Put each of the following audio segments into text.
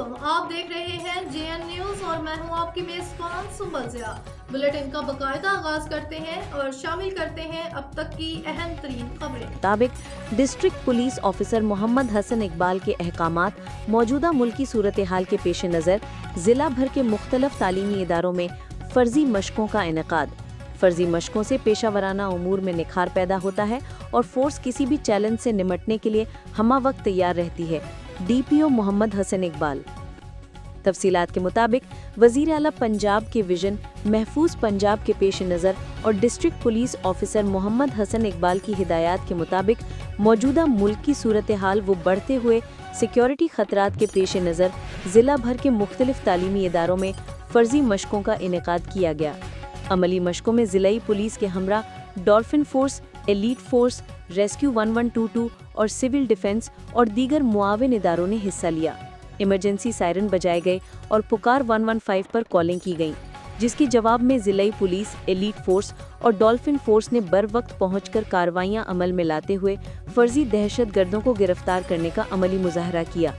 आप देख रहे हैं JN न्यूज और मैं हूं आपकी मेजबान सुंबल ज़िया। बुलेटिन का बाकायदा आगाज करते हैं और शामिल करते हैं अब तक की अहम तरीन खबरें। मुताबिक district police officer Mohammad Hasan Iqbal के अहकामात मौजूदा मुल्की सूरत हाल के पेश नज़र जिला भर के मुख्तलिफ तालीमी इदारों में फर्जी मशकों का इनेकाद। फर्जी मशकों से पेशा वराना उमूर में निखार पैदा होता है और फोर्स किसी भी चैलेंज से निमटने के लिए हमा वक्त तैयार रहती है। DPO मोहम्मद हसन इकबाल। तफसीलात के मुताबिक वज़ीर आला पंजाब के विजन महफूज पंजाब के पेश नज़र और district police officer Mohammad Hasan Iqbal की हिदायत के मुताबिक मौजूदा मुल्क की सूरत हाल व बढ़ते हुए सिक्योरिटी खतरात के पेश नज़र ज़िला भर के मुख्तलिफ तालीमी इदारों में फ़र्जी मशकों का इनेकाद किया गया। अमली मशकों में ज़िलाई पुलिस के हमरा dolphin force, elite force, rescue 1122 और सिविल डिफेंस और दीगर मुआविन इदारों ने हिस्सा लिया। इमरजेंसी सायरन बजाए गए और पुकार 115 पर कॉलिंग की गई, जिसके जवाब में ज़िलाई पुलिस, एलीट फोर्स और डॉल्फिन फोर्स ने बर वक्त पहुंचकर कार्रवाइयां अमल में लाते हुए फर्जी दहशतगर्दों को गिरफ्तार करने का अमली मुजाहरा किया।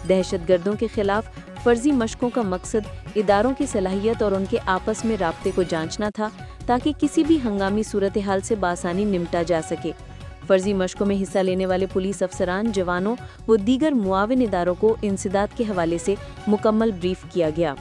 दहशतगर्दों के खिलाफ फर्जी मशकों का मकसद इदारों की सलाहियत और उनके आपस में राब्ते को जांचना था, ताकि किसी भी हंगामी सूरत हाल से बासानी निमटा जा सके। फर्जी मशकों में हिस्सा लेने वाले पुलिस अफसरान, जवानों व दीगर मुआविन इदारों को इंसदाद के हवाले से मुकम्मल ब्रीफ किया गया।